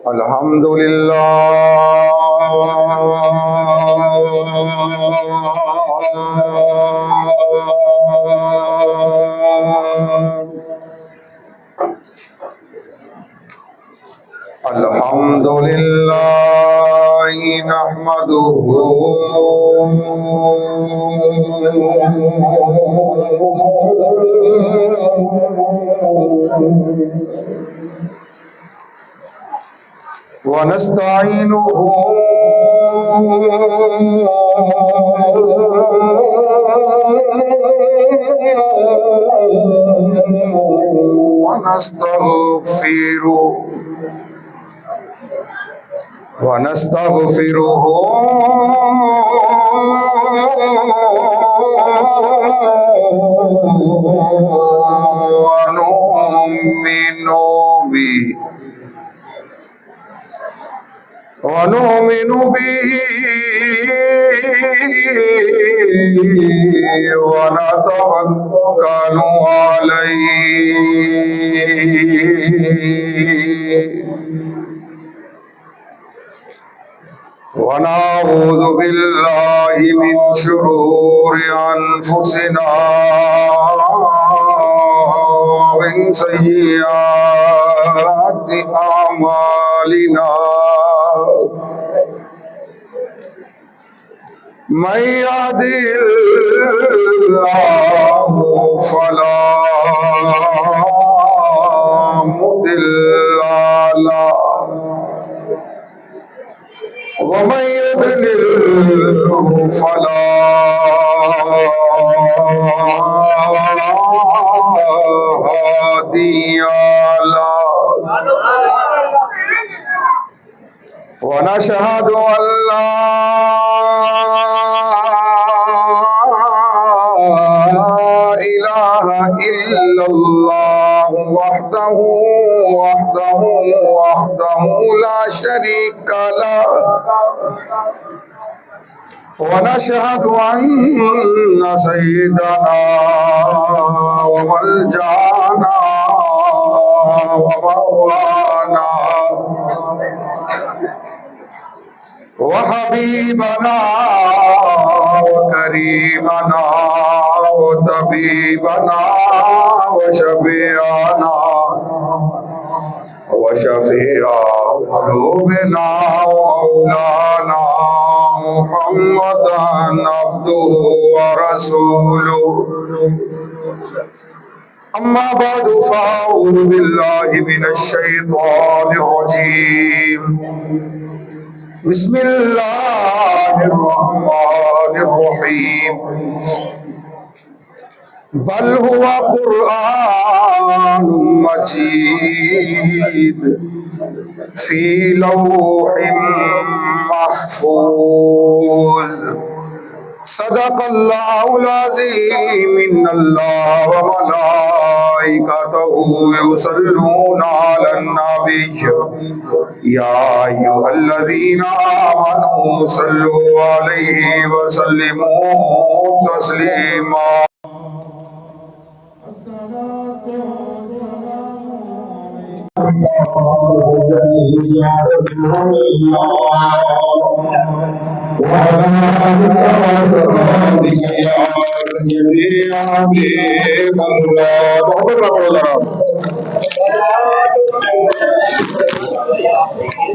الحمد لله نحمده ونستعينه ونستغفره ونؤمن به ونتوكل عليه ونعوذ بالله من شرور أنفسنا ومن سيئات أعمالنا من يهده الله فلا مضل له ومن يضلل فلا هادي له ونشهد أن لا إله إلا الله وحده لا شريك له ونشهد أن سيدنا وملجأنا ومولانا وحبيبنا وكريمنا وطبيبنا وشفيع قلوبنا ومولانا محمدا عبده ورسوله أما بعد فأعوذ بالله من الشيطان الرجيم بسم الله الرحمن الرحيم بل هو قرآن مجيد في لوح محفوظ صدق الله العظيم إن الله وملائكته يصلون على النبي يا أيها الذين آمنوا صلوا عليه وسلموا تسليما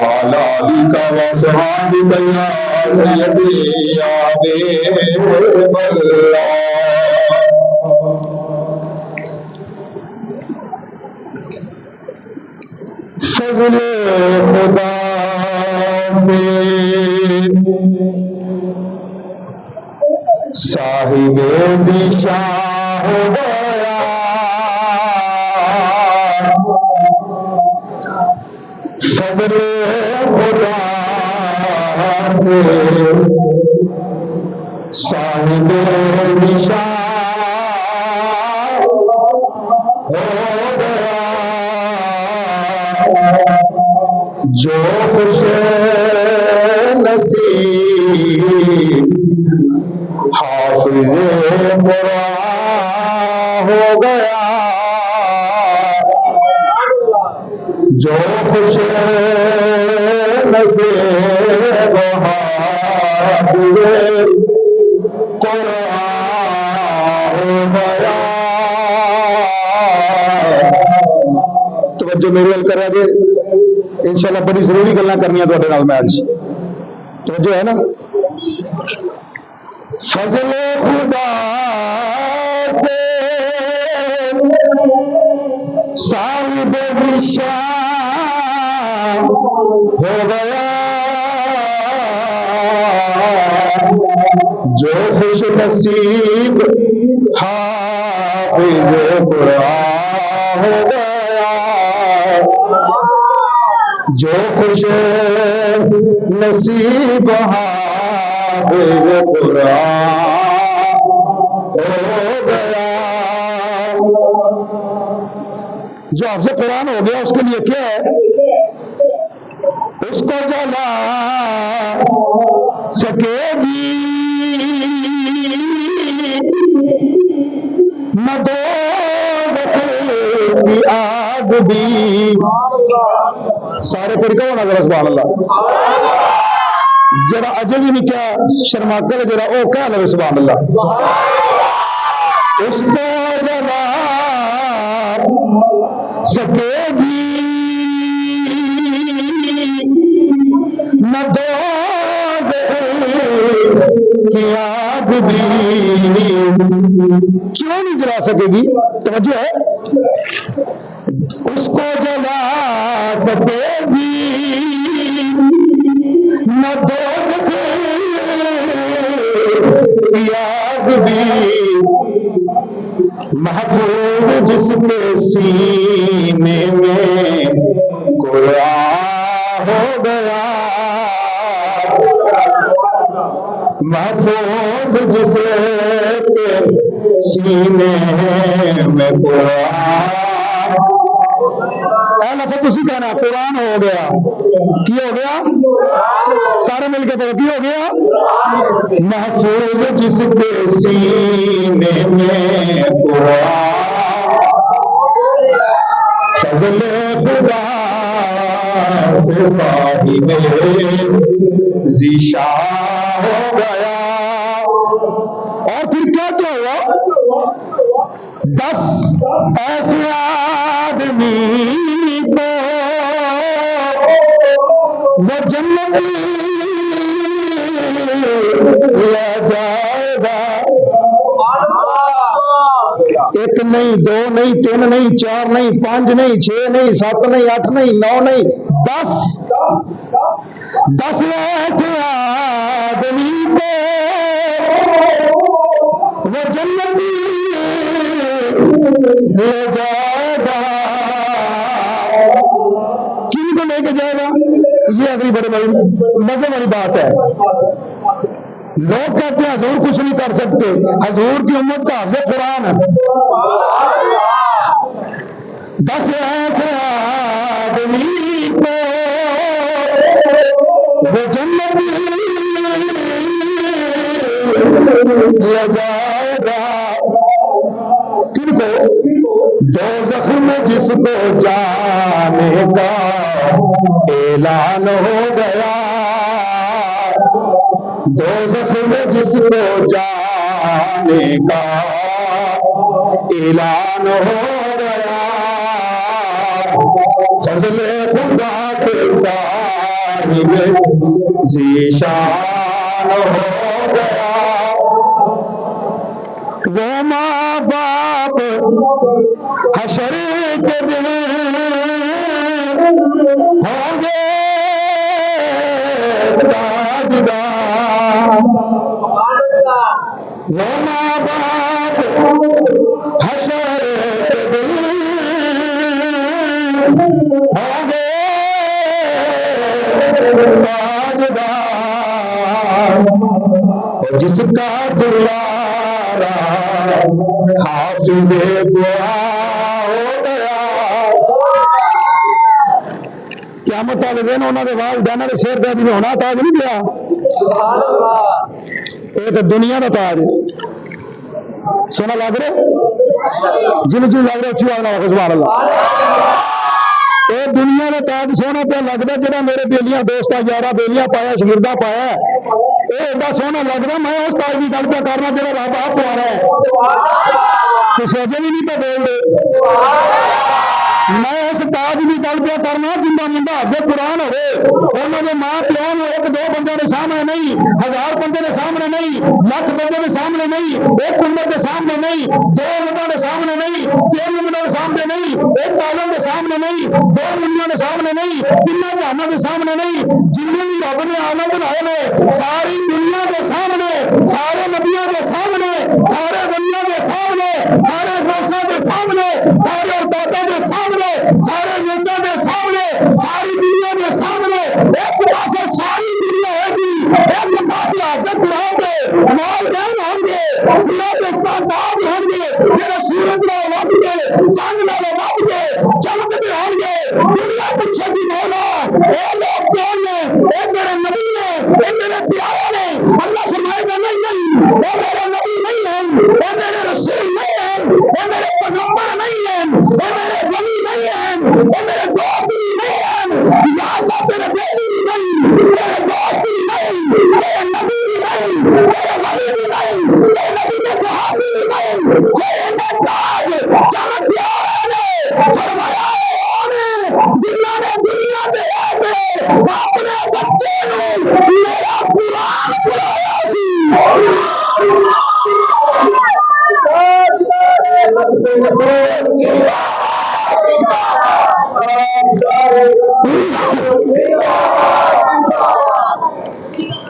وعلى آلك وصحبك يا سيدي يا حبيب الله فضل خدا سے صاحب دشا ہو گیا فضل خدا سے صاحب نشان ہو گیا، جو خوش نصیب حافظ قرآن ہو گیا، جو خوش نصیب حافظ قرآن ہو گیا۔ توجہ میرے ول کرا جے، انشاءاللہ بڑی ضروری گلاں کرنیاں تواڈے نال میں اج، توجہ ہے نا۔ فضل خدا سے صاحب نشان ہو گیا، جو خوش نصیب حافظ قرآن ہو گیا، جو خوش نصیب حافظ قرآن ہو گیا۔ جو حافظ قرآن ہو گیا اس کے لیے کیا ہے؟ اس کو جلا سکے گی نہ دوزخ کی آگ بھی۔ سارے طریقہ ہونا ذرا سبحان اللہ، جرا اجے بھی نہیں کیا شرما کر جرا او کہہ لو سبحان اللہ۔ اس کو جلا سکے گی نہ دوزخ کی آگ بھی، کیوں نہیں جلا سکے گی؟ توجہ ہے، اس کو جلا سکے گی نہ دوزخ کی آگ بھی، محفوظ جس کے سینے میں قرآن ہو گیا، محفوظ جس کے سینے میں قرآن، اے لفظ اسی کہنا قرآن ہو گیا، کی ہو گیا؟ سارے مل کے پڑھو، کی ہو گیا؟ محفوظ جس کے سینے میں قرآن، فضل خدا سے صاحب ذیشان ہو گیا۔ اور پھر کیا ہوا؟ 10 ایسے آدمی کو وہ جنت لے جائے گا، ایک نہیں، 2 نہیں، 3 نہیں، 4 نہیں، 5 نہیں، 6 نہیں، 7 نہیں، 8 نہیں، 9 نہیں، 10 ایسے آدمی کو وہ جنت لے جائے گا۔ کن کو لے کے جائے گا؟ یہ اگلی بڑے بڑی مزے والی بات ہے۔ لوگ کہتے ہیں حضور کچھ نہیں کر سکتے، حضور کی امت کا حافظ قرآن ہے۔ 10 ایسے آدمی کو وہ جنت لے جائے گا، کن کو؟ دوزخ میں جس کو جانے کا اعلان ہو گیا، دوزخ میں جس کو جانے کا اعلان ہو گیا، فضل خدا کے صاحب ذیشان ہو گیا۔ وہ ماں باپ حشر کے دن ہوں گے تاجدار، وہ ماں باپ حشر کے دن ہوں گے جس کا دلارا حافظ قرآن ہو گیا۔ قیامت والے دن انہوں نے والدین کے سر تے بھی ہونا تاج نہیں پیا، یہ تو دنیا کا تاج سونا لگ رہا جن لگ رہا اچھی آگے سبحان اللہ، یہ دنیا کا تاج سونا پہ لگتا جہاں میرے بیلیاں دوست یارہ بیلیاں پایا شگردہ پایا یہ ایڈا سونا لگتا میں اس تاج کی گل پہ کرنا جہاں رب آپ پا رہا ہے تو سوچے بھی نہیں پہ بول دے میں اس تاج کی گل پہ کرنا جنہ بندہ حافظ قرآن ہوئے انہوں نے ماں پیو ایک دو بندے کے سامنے نہیں، ہزار بندے کے سامنے نہیں، لکھ بندے کے سامنے نہیں، ایک امت کے سامنے نہیں، دو امتوں کے سامنے نہیں، تین امتوں کے سامنے نہیں، ایک عالم کے سامنے نہیں، دو دنیا کے سامنے نہیں، تین جہانوں کے سامنے نہیں، جنہیں بھی رب نے عالم بنائے نے ساری دنیا کے سامنے، سارے نبیوں کے سامنے، سارے ولیوں کے سامنے، سارے غوثوں کے سامنے، سارے اربابوں کے سامنے، سارے نیتوں کے سامنے، ساری دنیا کے سامنے ایک پاس ساری دنیا ہوگی، ایک پاس حافظ قرآن کے والدین ہوں گے، سیرت استاد ہوں گے، جہاں سورج میں وب کے چاند میں وب کے چمکتے ہوں گے، دنیا پیچھے بھی مولا اے لوگ کون ہیں؟ اے میرے نبی نے، اے میرے پیارے نے، اللہ فرمائے گا نہیں اے میرے نبی نہیں ہیں، اے میرے رسول نہیں ہیں، اے میرے پیغمبر نہیں ہیں، اے میرے ولی نہیں ہیں، اے میرے دوست بھی نہیں ہیں، یا اللہ تیرے بیٹی بھی نہیں، تیرے دوست بھی نہیں، تیرے نبی بھی نہیں، تیرے ولی بھی نہیں، تیرے نبی کے صحابی بھی نہیں، تیرے تاج چمک پیارے نے فرمایا جنہوں نے دنیا میں اپنے بچے کو میرا قرآن پڑھایا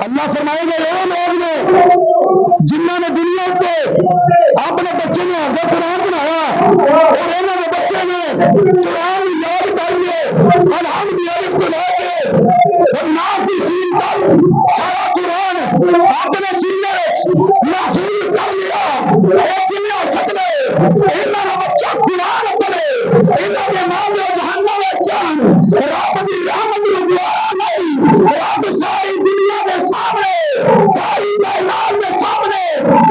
اللہ فرمائے گا یہ لوگ نے جنہوں نے دنیا کے اپنے بچے نے حافظ قرآن بنایا اور انہوں نے بچے نے قرآن یاد کر لیے الحمدللہ خدا کے ناس کی سین تک سارا قرآن اپنے سینے محفوظ کر لیا لیکن ہو سکتے انہوں نے بچہ قرآن پڑھے انہوں نے ماں میں جہنم میں جان رب کی رحمت دوبارہ نہیں رب ساری دنیا کے سامنے ساری کائنات کے سامنے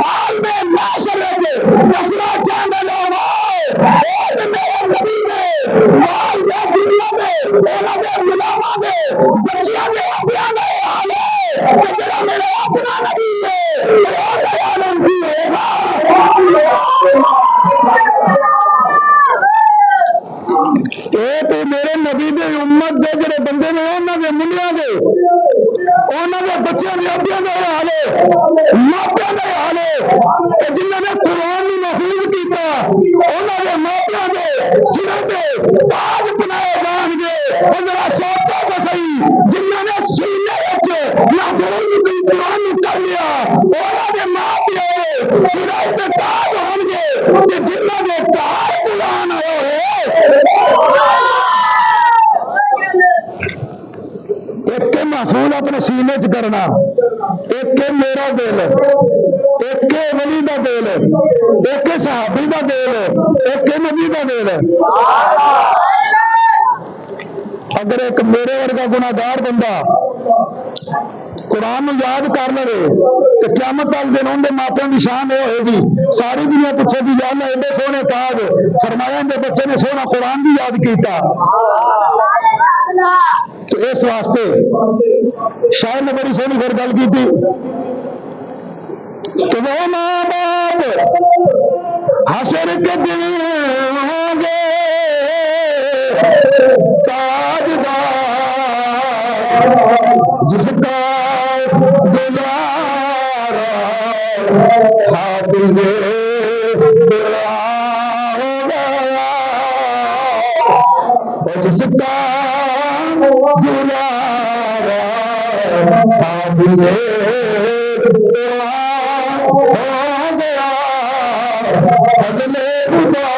حال میں معاشر دسنا چاہتے لوگ ایک میرے نبی نے مال دے دنیا میں انہوں نے غلاماں دے بچیاں دے اپنا دے حالے کہ جڑا میرے اپنا نبی ہے وہ بیان کی ہوگا اے تو میرے نبی دے امت دے جڑے بندے نے انہاں دے منڈیاں دے انہاں دے بچیاں دے اپنا دے حالے ماپیاں دے حالے کہ جنہاں نے قرآن نوں محفوظ کیتا انہاں دے ماپیاں دے سروں تے تاج بنائے جان گے اندر سوچو تو صحیح جنہاں نے سینے وچ محفوظ قرآن نوں کر لیا انہاں دے ماپیاں سروں تے تاج ہون گے کہ جنہاں دے گھر قرآن ہوئے ایک محفوظ اپنے سینے چ کرنا ایک میرا دل ایک ولی دا دل ایک صحابی دا دل ایک نبی دا دل اگر ایک میرے ورگا گناہگار بندہ قرآن یاد کر لے تو قیامت والے دن ان کے ماپیوں کی شان یہ ہوئے گی ساری دنیا پوچھے گی یا اللہ ایڈے سونے تاج فرمایا ان کے بچے نے سونا قرآن بھی یاد کیتا تو اس واسطے شاید نے بڑی سونی پھر گل کی تھی کہ وہ ماں باپ حشر کے دن ہوں گے تاجدار جس کا گزارا حافظ قرآن ہو گیا اور جس کا گزارا حافظ قرآن ہو گیا فضل خدا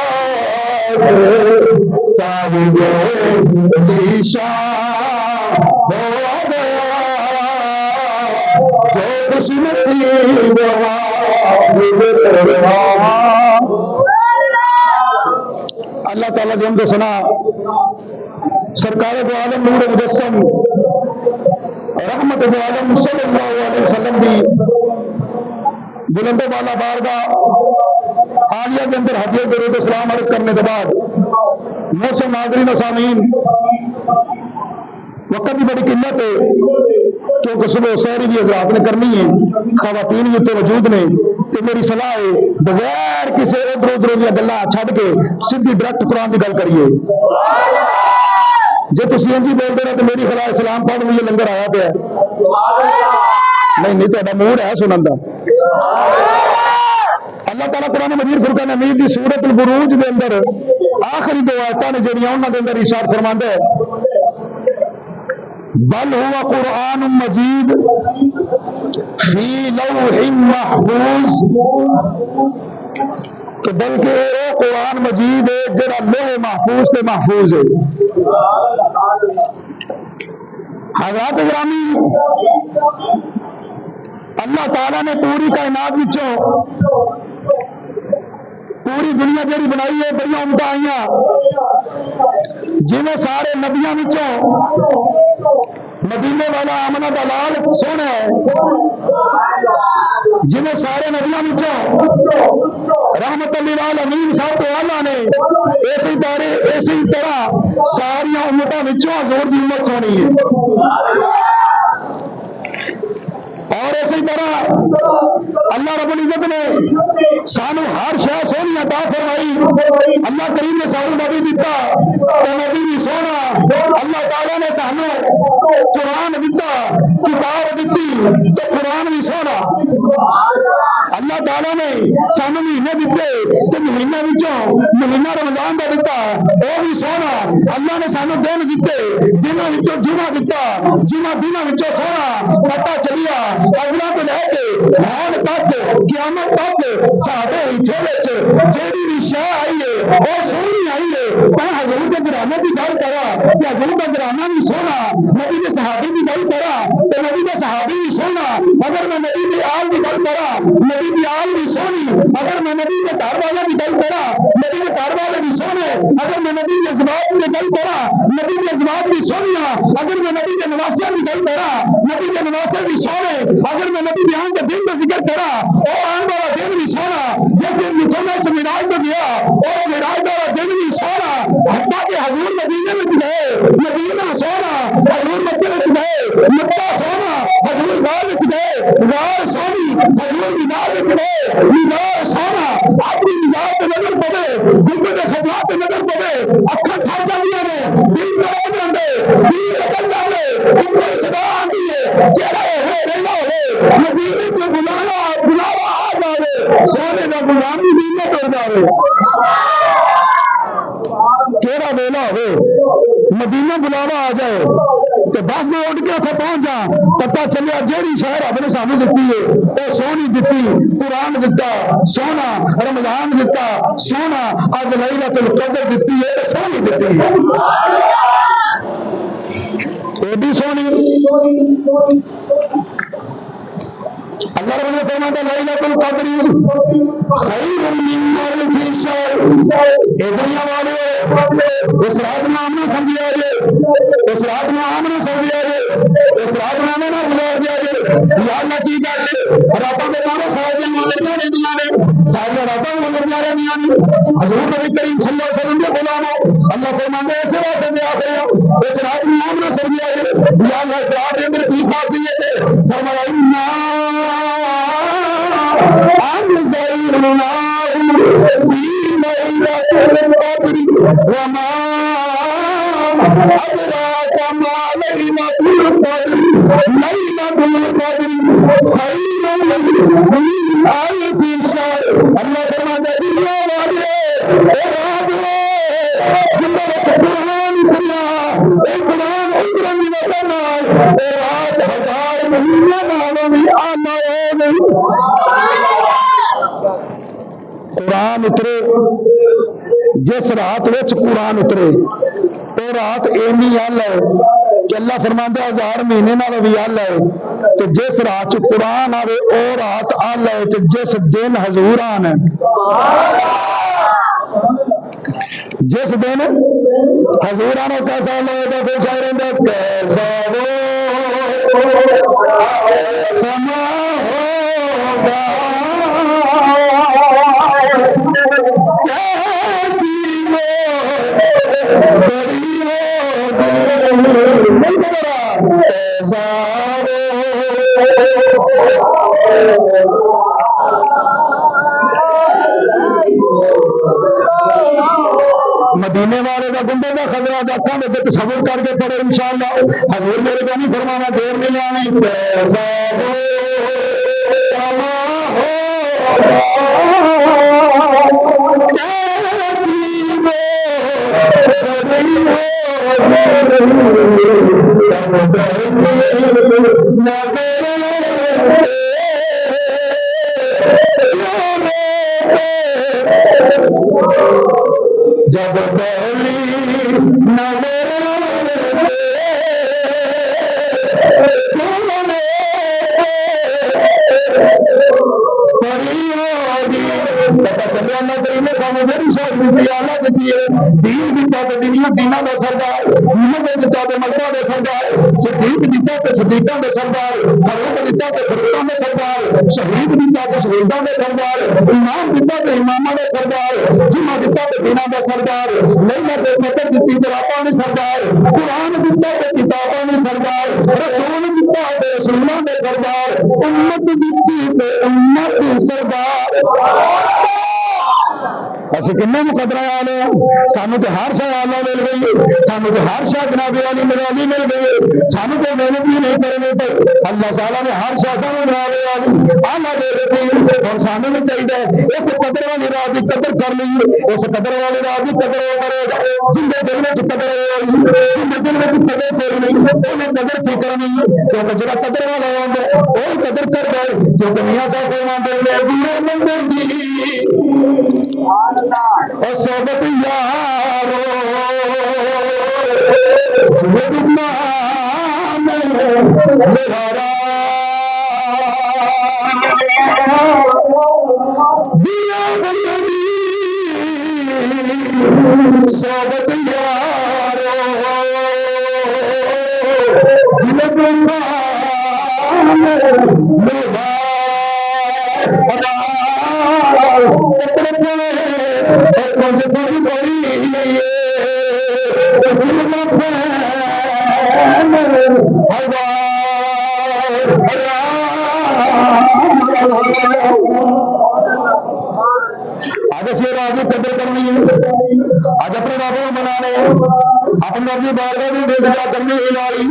صاحب ذیشان ہو گیا جو خوش نصیب اللہ تعالیٰ کی حمد و ثنا سرکار دو عالم نور مجسم رحمت دو عالم صلی اللہ علیہ وسلم کی بلند و بالا بارگاہ عالیہ کے اندر ہدیہ درود و سلام عرض کرنے کے بعد محترم ناظرین و سامعین، وقت کی بڑی قلت ہے کیونکہ صبح سحری بھی حضرات نے کرنی ہے، خواتین بھی اتنے موجود نے، تو میری صلاح ہے بغیر کسی ادھر ادھر دیا گلا چھڈ کے سیدھی ڈائریکٹ قرآن کی گل کریے۔ جی تھی انجی بولتے رہے تو میری خلاف اسلام پڑھ لیے لنگر آیا پیا نہیں تا موڈ ہے سنن کا۔ اللہ تعالیٰ قرآن مجید فرقان حمید کی سورت البروج کے اندر آخری دو آیتاں نے جہاں انہوں کے اندر ارشاد فرماندا ہے بل ہوا قرآن مجید فی لوح محفوظ، کہ بلکہ وہ قرآن مجید ہے جڑا لوح محفوظ تے محفوظ ہے۔ حضرات گرامی، اللہ تعالیٰ نے پوری کائنات وچوں پوری دنیا جہی بنائی ہے بڑی امت آئیاں، جنہیں سارے نبیاں وچوں مدینے والا آمنہ دا لال سونا ہے، جنہیں سارے نبیاں وچوں رحمت للعالمین سب تو اعلیٰ نے، اسی طرح ساری امتاں وچوں حضور دی امت سونی ہے۔ اور اسی طرح اللہ رب العزت نے سانو ہر شے سونی عطا فرمائی۔ اللہ کریم نے سانو نبی دیتا تو نبی بھی سونا، اللہ تعالیٰ نے سانو قرآن دیتا کتاب دیتی تو قرآن بھی سونا، اللہ تعالیٰ نے سانو مہینے دیتے تو مہینے وچوں مہینہ رمضان کا دیتا وہ بھی سونا، اللہ نے سانو دن دیتے دنوں وچوں جمعہ دیتا جمعہ دنوں وچوں سونا۔ پتہ چلیا اگلا تو لے کے ہون تک قیامت تک سارے ہتھے وچ جیڑی بھی شے آئی ہے وہ سونی آئی ہے۔ میں حضور کے گھرانے کی گل کرا کہ حضور کا گھرانہ بھی سونا، نبی کے صحابی کی گل کرا تو نبی کے صحابی بھی سونا، اگر میں نبی کی آل کی گل کرا نبی کی آل بھی سونی، اگر میں نبی کے گھر والے کی گل کرا نبی کے گھر والے بھی سونے، اگر میں نبی کے ازواج کی گل کرا نبی کے ازواج بھی سونیا، اگر میں نبی کے نواسیاں کی گل کرا نبی کے نواسے بھی سونے، اگر میں نبی بیان کے دن کا ذکر کرا وہ آنے والا دن بھی سونا، جس دن مسلمان سے معراج میں گیا اور معراج والا دن بھی سونا، حتیٰ کہ حضور مدینے میں گئے مدینہ سونا، حضور مکے میں گئے مکہ سونا، حضور غار میں گئے غار سونی، حضور مزار میں گئے مزار سونا۔ اپنی مزار پہ نظر پڑے گنبد خطرات پہ نظر پڑے اکھاں تھک جاندیاں نے، دل تڑپ جاندے دل نکل جاندے، اوپر صدا آندی ہے کیڑا ہوئے رہنا ہوئے مدینے سے بلاوا آ جاوے سونے کا غلامی بھی نہ کر جاوے۔ کیڑا ویلا ہوئے مدینہ بلاوا آ جائے تو بس میں اٹھ کے اتنے پہنچ جا، پتا چلیا جیڑی شہر رب نے سانو دیتی ہے وہ سونی دیتی، قرآن دیتا سونا، رمضان دیتا سونا، اج لیلۃ القدر دیتی ہے سونی دیتی ہے، یہ بھی سونی۔ اللہ رب نے فرمایا لیلۃ القدر خیر من الف شہر، اے دنیا والے اس رات میں آمنا سمجھا جائے، اس رات میں آمنا سمجھا جائے، اس رات میں آمنا گزار دیا جائے۔ یا اللہ کی گل ہے راتوں کے بارے سارے مالکیاں رہندیاں نے، سارے راتوں گزرنیاں رہندیاں نے۔ حضور نبی کریم صلی اللہ علیہ وسلم کے غلاموں اللہ فرماتا ہے ایسے واسطے دعا کرو اس رات میں آمنا سمجھا جائے۔ یا اللہ اس رات کے اندر کی خاصیت ہے؟ فرمایا وما أدراك ما ليلة القدر ليلة القدر خير من ألف شهر۔ اللہ فرماتا ہے دنیا والے رات ہے قرآن قرآن اترن کی وجہ نال رات 1000 مہینے نالوں بھی آنا ہے۔ قرآن اترے جس رات وچ قرآن اترے وہ رات اینی ال ہے کہ اللہ فرماتا ہے 1000 مہینے نال بھی ال ہے۔ تو جس رات قرآن آوے او رات آلہ ہے جس دن حضور آن جس دن حضور آن کیسا آلہ ہے پھر شاعر اندر کیسا وہ سما ہوگا کیسی وہ بڑی مدینے والے کا گنڈے کا خبر اکھاں میں تصور کر کے پڑھے انشاءاللہ حضور میرے کو نہیں فرمانا دیر نہیں لانی کیسا جب پہلی نظر شہید دیتا تو شہیداں دے سردار امام دیتا تو اماماں دے سردار جمعہ دیتا تو دیناں دے سردار لعنت تے مطر دیتی تو راپاں دے سردار قرآن دیتا تو کتاباں دے سردار رسول دیتا تو رسولاں دے سردار امت دیتی تو امت دے سردار اسی کنے مقدرہ آلے ہیں سانو تو ہر شاہ آلہ مل گئی سانو تو ہر شاہ جناب والی مرالی مل گئی سانو تو محنت بھی نہیں کرنے پر اللہ تعالیٰ نے ہر شاہ سانو جناب والی آلہ دے دیتی اور سانو میں چاہیے اس قدر والی رات کی قدر کر لی اس قدر والی رات کی قدر وہ کرے گا جن کے دل میں قدر ہوئی جن کے دل میں قدر کوئی نہیں انہیں قدر فکر نہیں کیونکہ جڑا قدر والا ہوگا وہ قدر کر دے کیونکہ میاں صاحب فرماتے ہیں مندر دی اور صحبت یارو لہارا دیا بندی صحبت یارو آج اسی رات کی قدر کرنی ہے آج اپنے رب کو منانے اپنے رب کی بارگاہ میں بے کرنی الہی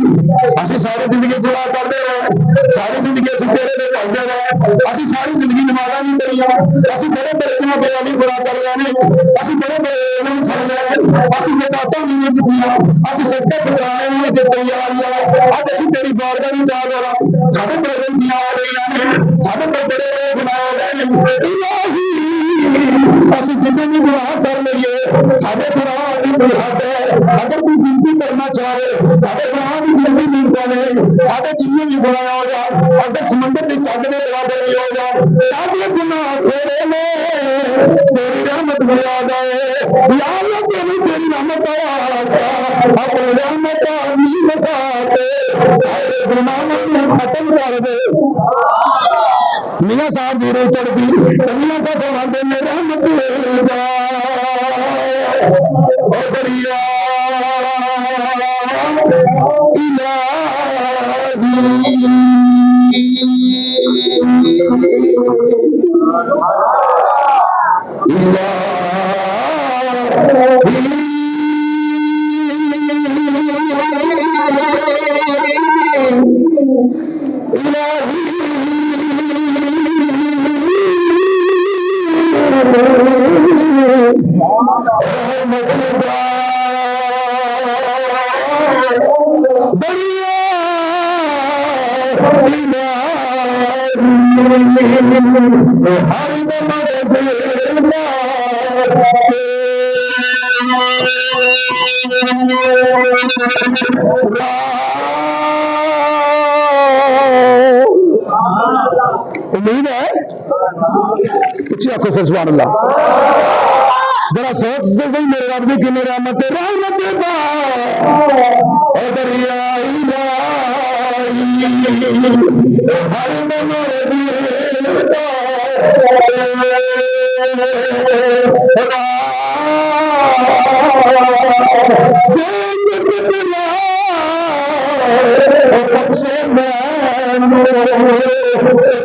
اسی ساری زندگی گناہ کرتے رہے ساری زندگی اسی تیرے پہ چلتے رہے اسی ساری زندگی نمازاں نہیں پڑھیاں اسی بڑے بڑے بیانی گناہ کر لینے اسی بڑے بڑے علم چھڑ لینے اسی زکاتاں نہیں دتیاں اسی صدقے پٹھانے نہیں دتے یا اللہ اج اسی تیری بارگاہ میں جا رہا ساڈے پرگٹیاں ہو رہی ہیں ساڈے بڑے گناہ ہو رہے ہیں الہی اسی جتنے بھی گناہ کر لیے ساڈے گناہ کی کوئی حد ہے اگر کوئی گنتی کرنا چاہے ساڈے گناہ کی گنتی نہیں کرنے ساڈے جتنے بھی گناہ ہو جا اگر سمندر کی چند کے برابر نہیں ہو جا ساڈے گناہ تیرے میں تیری رحمت بلا جائے یا اللہ تیری رحمت اپنی رحمت آدمی مساتے سارے گناہ ختم کر دے میاں صاحب دی روح چڑھتی میاں صاحب فرماتے ہیں رحمت او دریا امید ہے اچھی آنکھوں سے سبحان اللہ ذرا سوچ سے صحیح میرے رب کی کتنی رحمت دریائی ہر دم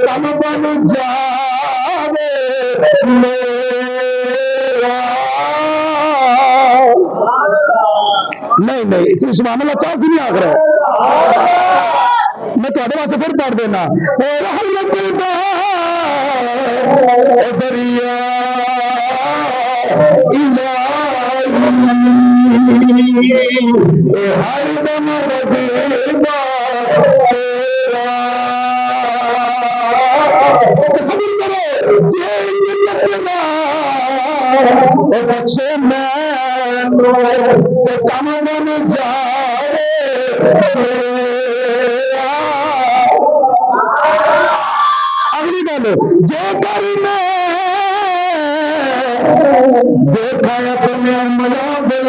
کم بن جاوے نہیں تو سبحان اللہ چاہ نہیں آخر ہے میں تھوڑے واسطے پھر پڑھ دینا دریا ہر دم بخشے میں کم بن جائے اگلی گل جو کر میں دیکھا اپنے ملا دل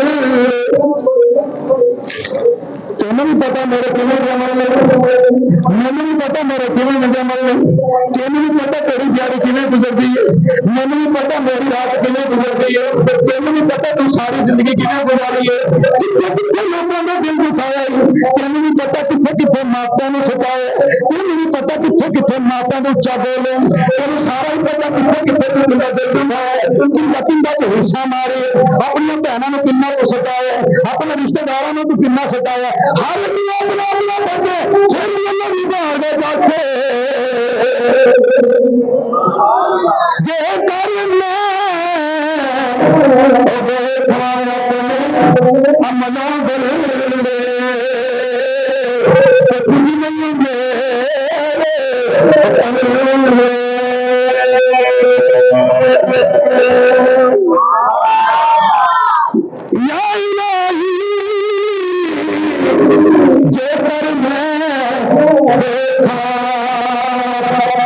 تمہیں بھی پتا میرے کیوں جمل نہیں مجھے بھی پتا میرے کیوں جمل نہیں تمہیں بھی پتا تیری پیاری کیوں گزرتی ہے مجھے بھی پتا میری رات کیوں گزرتی ہے تمہیں بھی پتا تو ساری زندگی کیوں گزاری ہے کتنے کتنے لوگوں نے دل دکھایا ہے تمہیں بھی پتا کتنے کتنے ماپیا نے ستایا تمہیں بھی پتا کتنے کتنے ماپیا نے اچا بولے تمہیں سارا ہی پتا کتنے کتنے تو کتا دل دکھایا کتا کنڈا تو حصہ مارے اپنی بہنوں نے کنا کو ستایا اپنے رشتے داروں نے تو کنا ستایا ہر دنیا بنا بنا بچے پھر بھی اللہ بھی باہر دے جاتے جے کر میں کھوایا امنوں دل کچھ نہیں یا الہی جے کر میں دیکھا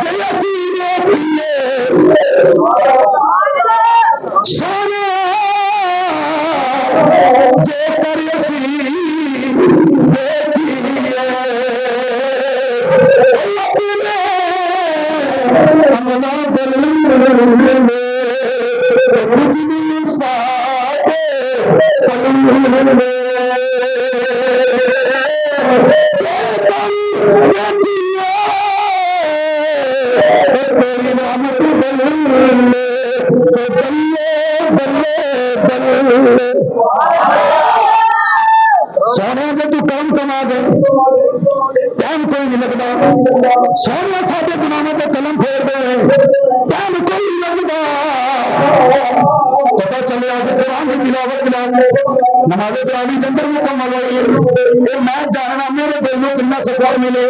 جیسی دیکھیے سونے جے کر اسی دیکھیے اپنے امنا دل میں کچھ نہیں ساتے تیری رحمت سونے کے تو کام کما دے ٹائم کوئی نہیں لگتا سونے سارے گناہوں پہ قلم پھیر دے ٹائم کوئی نہیں لگتا پتا چلے آج قرآن کی تلاوت نماز تراویح کے اندر مکمل ہوئی ہے میں جاننا میرے دل میں کتنا سکون ملے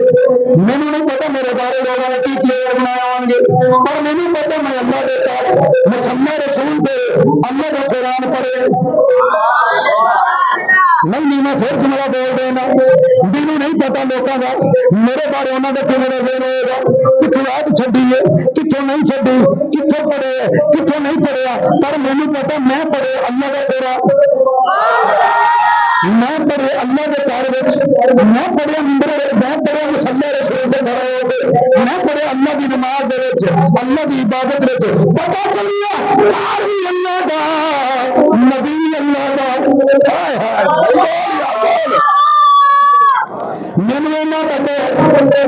مینوں نہیں پتا میرے بارے لوگوں نے کی کلیئر بنایا ہوں گے پر مینوں پتا میں اللہ دیتا مسلح رسول پہ اللہ کا قرآن پڑھے نہیں میں پھر جملہ بول دینا مینوں نہیں پتا لوگوں کا میرے بارے انہوں نے کیوں ذہن ہوئے گا کتوں رات چھڈی ہے کتوں نہیں چھڈی کتوں پڑھے کتوں نہیں پڑھیا پر مینوں پتا میں پڑھے اللہ کا قرآن میں پڑھے اللہ کے گھر میں پڑھے ممبر میں پڑھے مسلح رسول کے کھڑے ہو کے میں پڑھے اللہ کی نماز اللہ کی عبادت پتا چلیا یار بھی اللہ کا نبی بھی اللہ کا مینوں پتا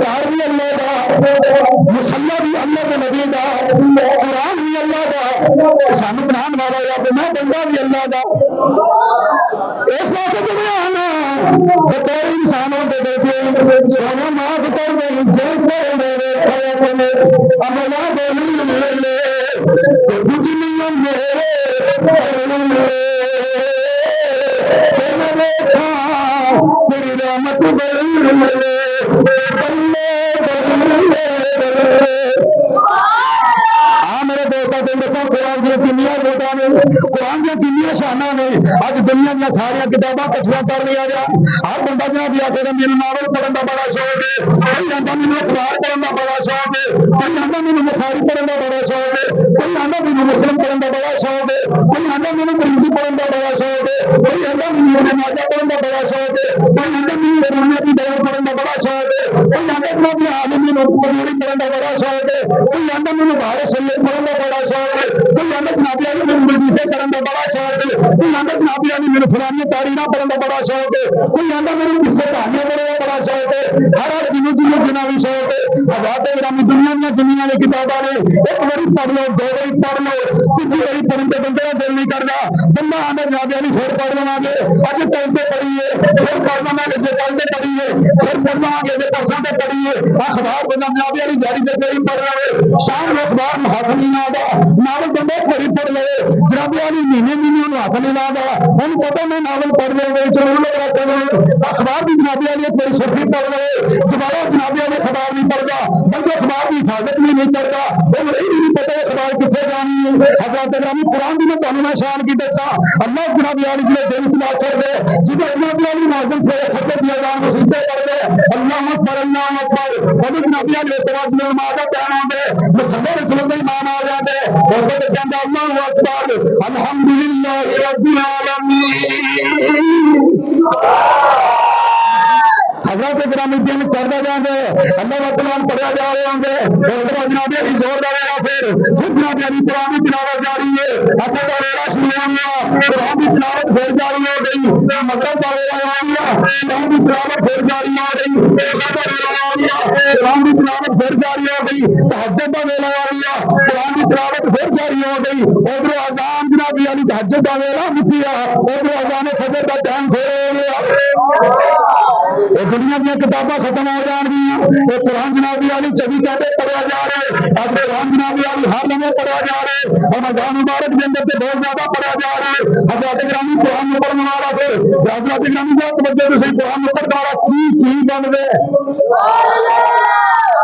گھر بھی اللہ کا مسلح بھی اللہ کے نبی کا قرآن بھی اللہ کا سانو بنان والا یا میں بندہ بھی اللہ کا اس واسطے تو میں آنا بطور انسانوں کے دیکھے سونا معاف کر دے جل کر میرے خیال میں املا بولی لے کچھ نہیں میرے تیری رحمت بلے بلے میرے دوستوں کے دسو قرآن دیا کنیا ووٹاں نے قرآن دیا کنیا شانہ نے اج دنیا دیا سارا کتاباں کٹھیاں کر لیا گیا ہر بندہ جناب بھی آخر میرے ناول پڑھن کا بڑا شوق ہے کوئی آتا مینوں اخبار پڑھن دا بڑا شوق ہے، کوئی آتا مینوں بخاری پڑھن دا بڑا شوق ہے، کوئی آتا مینوں مسلم پڑھن دا بڑا شوق ہے، کوئی آتا مینوں ترمذی پڑھن دا بڑا شوق ہے، کوئی آتا مینوں ابن ماجہ پڑھن دا بڑا شوق ہے، کوئی آتا مینوں رمضان دی دور پڑھن دا بڑا شوق ہے، کوئی آتا مینوں عالمی نوکری پڑھن دا بڑا شوق ہے، کوئی آتا مینوں بارے سلے پڑھن دا بڑا شوق ہے، کوئی آتا جناب علی مینوں وظیفے کرن دا بڑا شوق ہے، کوئی آتا جناب علی مینوں فلانی تاریخاں پڑھن دا بڑا شوق ہے، کوئی آتا مینوں قصے کہانیاں پڑھن دا بڑا شوق ہے، ہر جنوں جنہاں بھی شوق ہے حضرات گرامی دنیا دی کتاباں نے ایک باری پڑھ لو، دو باری پڑھ لو، تیسری باری پڑھن تے بندے دا دل نہیں کردا، بندہ آندا جناب علی پھر پڑھ لواں گے، اج کل تے پڑھیے پھر پڑھ لواں گے، جے کل تے پڑھیے پھر پڑھ لواں گے، جے پرسوں تے پڑھیے اخبار بندہ جناب علی جاری تے کوئی پڑھ لے، شام نو اخبار ہاتھ نہیں آندا، ناول بندہ پڑھی پڑھ لے، جناب علی مہینے نو ہاتھ نہیں آندا، اونوں پتہ میں ناول پڑھ لے وچ ضرور لگا دے، اخبار بھی جناب علی ایک باری صفحے پڑھ لے، دوبارہ جناب علی اخبار نہیں پڑھدا، بلکہ اخبار کی حفاظت بھی نہیں کرتا، وہ نہیں پتہ اخبار کتنے جانی ہے۔ حضرات گرامی قرآن دی میں تانوں میں شان کی دساں، اللہ جناب علی جی دل چلا چھڑ دے، جدوں جناب علی نازل سے خطبے دی اذان مسیتے کر دے، اللہ اکبر اللہ اکبر، اور جناب علی استواج میں نماز دا ٹائم آندے، مسلمان رسول دا ایمان آ جاندے، اور تے کہندا اللہ اکبر الحمدللہ رب العالمین۔ حضرات گرامی دن چڑھتا جاندے، اللہ کا قرآن پڑھیا جا رہے ہوں گے، اور جناب علی زور دا ویلا پھر جناب علی قرآن کی تلاوت جاری ہے، اثر دا ویلا شروع ہو گیا، قرآن کی تلاوت پھر جاری ہو گئی، مغرب دا ویلا آ گیا، قرآن کی تلاوت پھر جاری ہو گئی، عشاء دا ویلا آ گیا، قرآن کی تلاوت پھر جاری ہو گئی، تہجد دا ویلا آ گیا، قرآن کی تلاوت پھر جاری ہو گئی، ادھر اذان جناب علی تہجد دا ویلا مکیا، ادھر اذان فجر دا ٹائم پھر ہو گیا، دنیا دیا کتاباں ختم ہو جان گیا، یہ قرآن جناب علی 24 گھنٹے پڑھا جا رہے، اب قرآن جناب علی ہر لمحے پڑھا جا رہے، رمضان مبارک کے اندر بہت زیادہ پڑھا جا رہے، حضرات گرامی قرآن میں پڑھنے والا پھر حضرات گرامی بہت توجہ سے قرآن میں پڑھنے والا کی بن دے،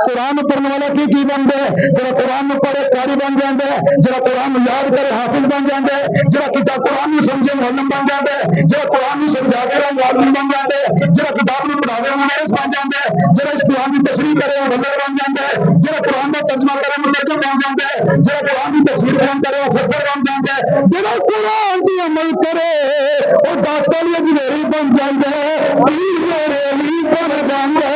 قرآن پڑھنے والا کی بن دے، جڑا قرآن میں پڑھے قاری بن جاندے، جڑا قرآن میں یاد کرے حافظ بن جاندے، جڑا کتاب قرآن میں سمجھے معلم بن جاندے، جڑا قرآن میں سمجھا کے عالم بن جاندے، جڑا کتاب میں پڑھاوے مدرس بن جاندے، جڑا اس قرآن کی تشریح کرے مفسر بن جاندے، جڑا قرآن کا ترجمہ کرے مترجم بن جاندے، جڑا قرآن کی تفسیر بیان کرے مفسر بن جاندے، جڑا قرآن کی عمل کرے وہ داتا علی جویری بن جاندے، پیر جویری بن جاندے۔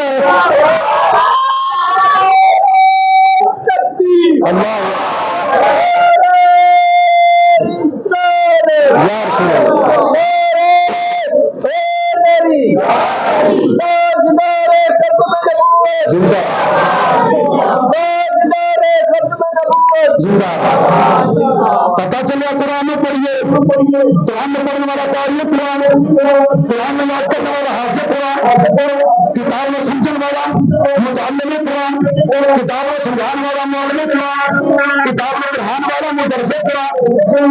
اللہ یا رسول اللہ پتا چلیا قرآن میں پڑھیے، قرآن میں پڑھنے والا قاری قرآن، قرآن میں یاد کرنے والا حافظ قرآن، کتاب میں سمجھنے والا متعلم قرآن، کتاب میں سمجھانے والا معلم قرآن، کتاب میں پڑھانے والا مدرس قرآن،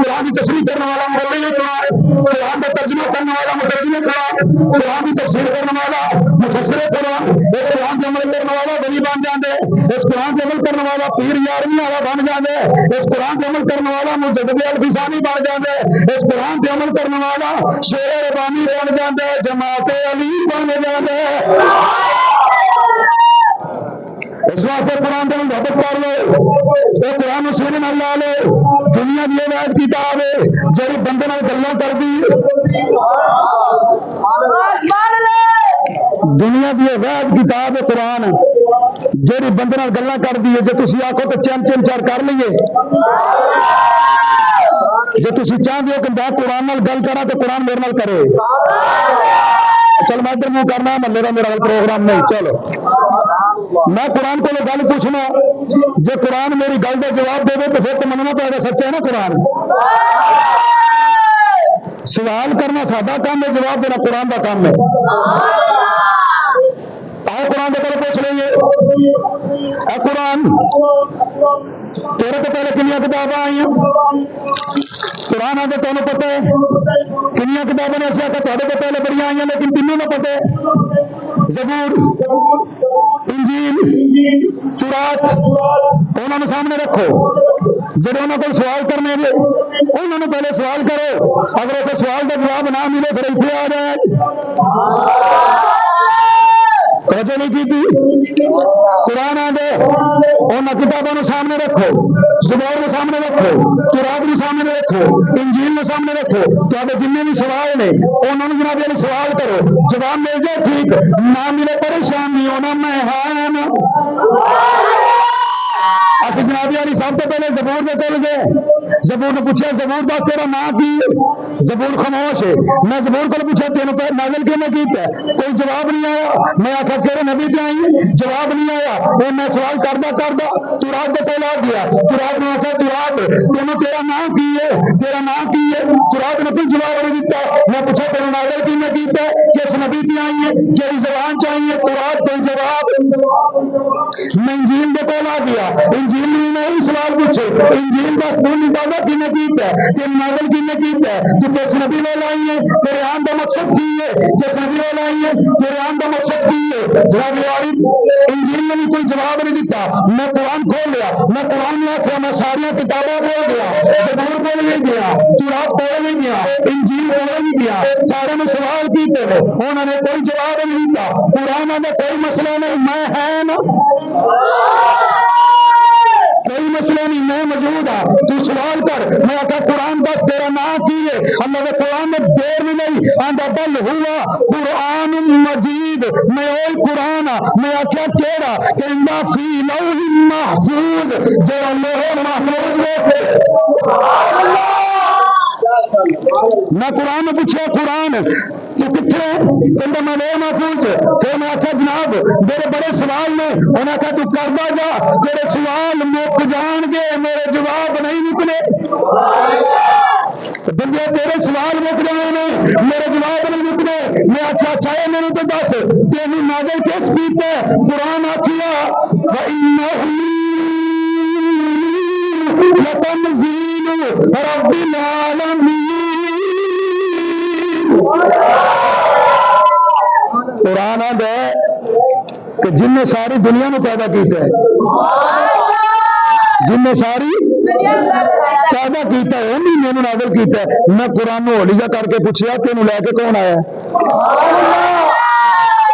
قرآن کی تشریح کرنے والا مولوی قرآن، قرآن کا ترجمہ کرنے والا مترجم قرآن، قرآن کی تفسیر کرنے والا مفسر قرآن، اس قرآن کے عمل کرنے والا ولی بن جاندے، اس قرآن کے عمل کرنے والا پیر یارویں والا بن جاندے، اس قرآن کے عمل کرنے والا مجدد الفسانی بن جاندے، اس قرآن کے عمل کرنے والا شیر ربانی بن جاندے، جماعت علی بن جاندے۔ اس واسطے قرآن کے محبت کر لو، یہ قرآن سونے نال لا لو، دنیا کی وید کتاب ہے جڑی بندے نال گلاں کردی، دنیا کی وید کتاب ہے قرآن جڑی بندے نال گلاں کردی ہے، جے تسی آکھو تو چم چار کر لئیے، جے تسی چاہتے ہو کہ میں قرآن نال گل کراں تو قرآن میرے نال کرے، چل میں ادھر منہ کرنا محلے کا میرا پروگرام نہیں، چلو میں قرآن کو گل پوچھنا، جے قرآن میری گل کا جواب دے تو پھر تو مننا پائے گا سچا ہے نا قرآن، سوال کرنا ساڈا کام ہے، جواب دینا قرآن کا کام ہے۔ آؤ قرآن کے پہلے پوچھ لیں گے، اے قرآن تیرے تو پہلے کنیا کتابیں آئی، قرآن آتے تمہیں پتہ ہے کنیا کتابیں نے ایسا کہ تھوڑے تو پہلے بڑی آئی لیکن تینوں نہ پتہ ہے، زبور، انجیل، تورات، انہوں نے سامنے رکھو، جب انہوں کو سوال کرنے دے انہوں نے پہلے سوال کرو، اگر اسے سوال کا جواب نہ ملے پھر اتنے آ جائے، توجہ نہیں کی قرآن آدھے ان کتابوں سامنے رکھو زبور کو سامنے رکھو تورات کو سامنے رکھو انجیل کو سامنے رکھو تو جن بھی سوال نے انہوں نے جناب یعنی سوال کرو جواب مل جائے ٹھیک نہ ملے پریشان نہیں ہونا میں ہاں نا اصل جناب یعنی سب تو پہلے زبور دے کول گئے زبور نے پوچھا زبور دس تیرا نام کی زبور خاموش ہے میں زبور کو پوچھا تینوں پہ نازل کیوں میں کیتا ہے کوئی جواب نہیں آیا میں آخر تیرے نبی تے آئی جواب نہیں آیا اور میں سوال کردا تورات دے کول آ گیا تورات نے آخر تورات تینوں تیرا نام کی ہے تیرا نام کی ہے تورات نے کوئی جواب نہیں دیتا میں پوچھا تینوں نازل کیوں میں کیتا ہے کس نبی تے آئی ہے کیڑی زبان چاہیے تورات کوئی جواب میں انجیل دے کول آ گیا انجیل نے سوال پوچھے انجیل بس نہیں پتا کی نے کیتا ہے کہ نازل کی نے کیتا ہے تو کس نبی نے لائی ہے تیرے آن کا مقصد کی ہے کس نبی نے لائی ہے تیرے آن کا مقصد کی ہے جناب یاری انجیل نے بھی کوئی جواب نہیں دیتا میں قرآن کھول لیا میں قرآن میں آخیا میں ساری کتابیں بول گیا زبور بول نہیں گیا تورات بول نہیں گیا انجیل بول نہیں گیا سارے نے سوال کیتے ہیں انہوں نے کوئی جواب نہیں دیتا قرآن میں کوئی مسئلہ نہیں میں ہے نا کوئی مسئلہ نہیں میں موجود ہوں تو سوال کر میں آخا قرآن دس تیرا نام کی ہے اللہ کے قرآن میں دیر بھی نہیں آندا بل ہوا قرآن مجید میں اوہی قرآن میں آخیا کیڑا کہ اندا فی لوح محفوظ جو لوح محفوظ میں میں قرآن میں پوچھا قرآن تو کتنے کہندا میں لوح محفوظ پھر میں آخیا جناب میرے بڑے سوال نے انہیں آخیا تو کردا جا تیرے سوال مک جان گے میرے جواب نہیں نکلے بندے تیرے سوال مک جانے نے میرے جواب نہیں نکلے میں آخیا چاہے میرے تو دس تینوں نازل کس کیتا ہے قرآن آخیا وَإِنَّهُ لَتَنزِيلُ رَبِّ الْعَالَمِينَ قرآن ہے کہ جن نے ساری دنیا میں پیدا کیتا ہے جن نے ساری پیدا کیتا ہے انہی نے نازل کیتا ہے میں قرآن نو ہولیجا کر کے پوچھیا تینوں لے کے کون آیا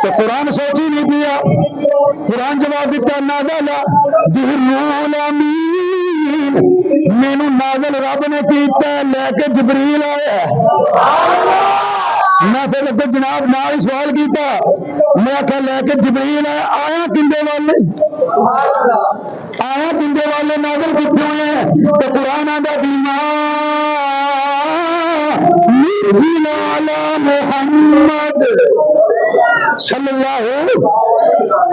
تو قرآن سوچی نہیں پیا قرآن جواب دیتا نازل بہ الروح الامین مینوں نازل رب نے کیتا ہے لے کے جبریل آیا میں پھر جناب نال ہی سوال کیتا میں آخیا لے کے جبریل آیا کندے والے آیا کندے والے نازل کیتے ہوئے ہیں تو قرآن آندا بیما نزل علی محمد صلی اللہ